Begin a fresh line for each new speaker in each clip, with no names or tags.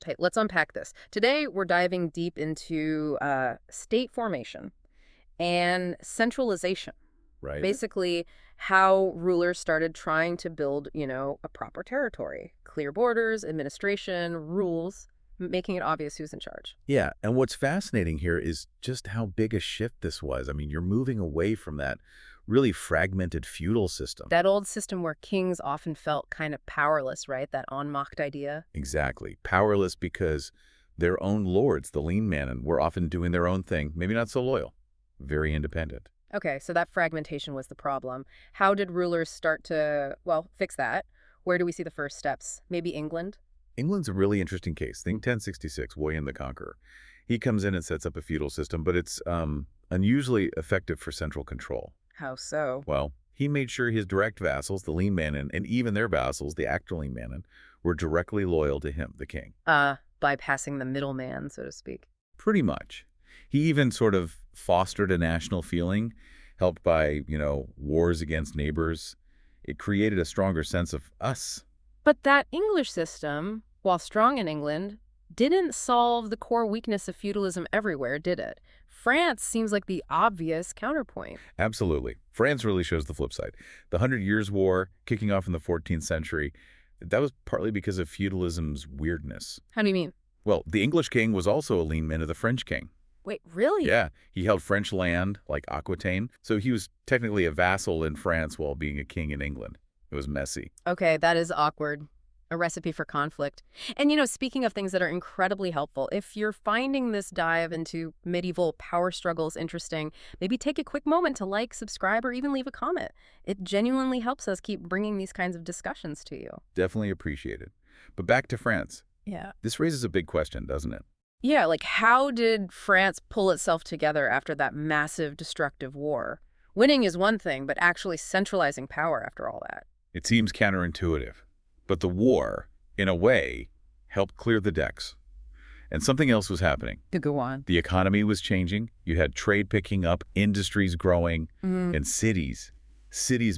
Okay, let's unpack this. Today, we're diving deep into state formation and centralization.
Right?
Basically, how rulers started trying to build, a proper territory, clear borders, administration, rules, making it obvious who's in charge.
Yeah, and what's fascinating here is just how big a shift this was. I mean, you're moving away from that really fragmented feudal system.
That old system where kings often felt kind of powerless, right? That Anmacht idea.
Exactly. Powerless because their own lords, the lean man, were often doing their own thing, maybe not so loyal, very independent.
Okay, so that fragmentation was the problem. How did rulers start to, well, fix that? Where do we see the first steps? Maybe England?
England's a really interesting case. Think 1066, William the Conqueror. He comes in and sets up a feudal system, but it's unusually effective for central control.
How so?
Well, he made sure his direct vassals, the lean manon, and even their vassals, the actual lean manon, were directly loyal to him, the king.
Bypassing the middleman, so to speak.
Pretty much. He even sort of fostered a national feeling, helped by, wars against neighbors. It created a stronger sense of us.
But that English system, while strong in England, didn't solve the core weakness of feudalism everywhere, did it? France seems like the obvious counterpoint.
Absolutely. France really shows the flip side. The Hundred Years' War, kicking off in the 14th century, that was partly because of feudalism's weirdness.
How do you mean?
Well, the English king was also a lean man of the French king.
Wait, really?
Yeah, he held French land, like Aquitaine, so he was technically a vassal in France while being a king in England. It was messy.
Okay, that is awkward. A recipe for conflict. And speaking of things that are incredibly helpful, if you're finding this dive into medieval power struggles interesting, maybe take a quick moment to like, subscribe, or even leave a comment. It genuinely helps us keep bringing these kinds of discussions to you.
Definitely appreciated. But back to France.
Yeah.
This raises a big question, doesn't it?
Yeah, like how did France pull itself together after that massive destructive war? Winning is one thing, but actually centralizing power after all that.
It seems counterintuitive. But the war, in a way, helped clear the decks. And something else was happening.
To go on.
The economy was changing. You had trade picking up, industries growing, and cities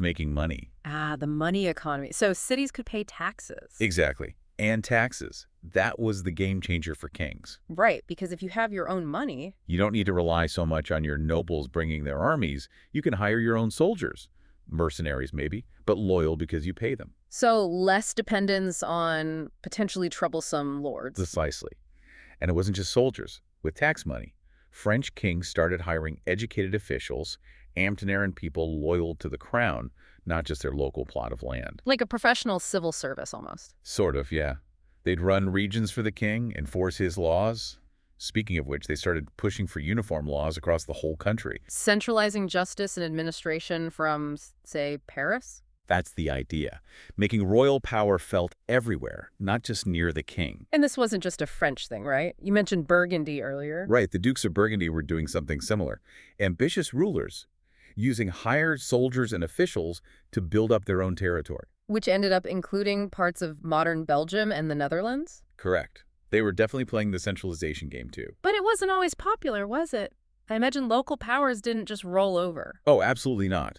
making money.
The money economy. So cities could pay taxes.
Exactly. And taxes. That was the game changer for kings.
Right, because if you have your own money...
You don't need to rely so much on your nobles bringing their armies. You can hire your own soldiers. Mercenaries, maybe, but loyal because you pay them.
So less dependence on potentially troublesome lords.
Precisely. And it wasn't just soldiers. With tax money, French kings started hiring educated officials, Amtenaren people loyal to the crown, not just their local plot of land.
Like a professional civil service, almost.
Sort of, yeah. They'd run regions for the king, enforce his laws. Speaking of which, they started pushing for uniform laws across the whole country.
Centralizing justice and administration from, say, Paris?
That's the idea. Making royal power felt everywhere, not just near the king.
And this wasn't just a French thing, right? You mentioned Burgundy earlier.
Right, the Dukes of Burgundy were doing something similar. Ambitious rulers, using hired soldiers and officials to build up their own territory.
Which ended up including parts of modern Belgium and the Netherlands?
Correct. They were definitely playing the centralization game too.
But it wasn't always popular, was it? I imagine local powers didn't just roll over.
Oh, absolutely not.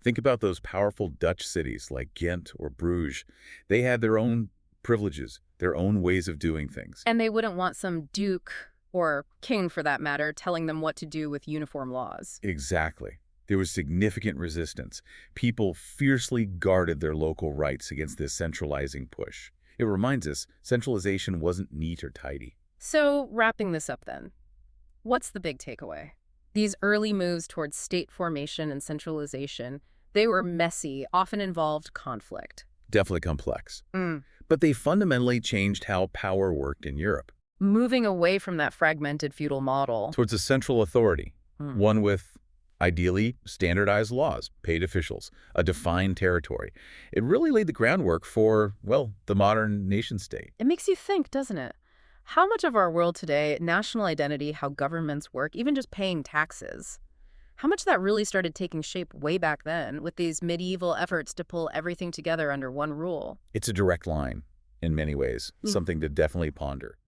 Think about those powerful Dutch cities like Ghent or Bruges. They had their own privileges, their own ways of doing things.
And they wouldn't want some duke, or king for that matter, telling them what to do with uniform laws.
Exactly. There was significant resistance. People fiercely guarded their local rights against this centralizing push. It reminds us, centralization wasn't neat or tidy.
So, wrapping this up then, what's the big takeaway? These early moves towards state formation and centralization, they were messy, often involved conflict.
Definitely complex. But they fundamentally changed how power worked in Europe.
Moving away from that fragmented feudal model.
Towards a central authority, one with, ideally, standardized laws, paid officials, a defined territory. It really laid the groundwork for, well, the modern nation-state.
It makes you think, doesn't it? How much of our world today, national identity, how governments work, even just paying taxes, how much of that really started taking shape way back then with these medieval efforts to pull everything together under one rule?
It's a direct line, in many ways, something to definitely ponder.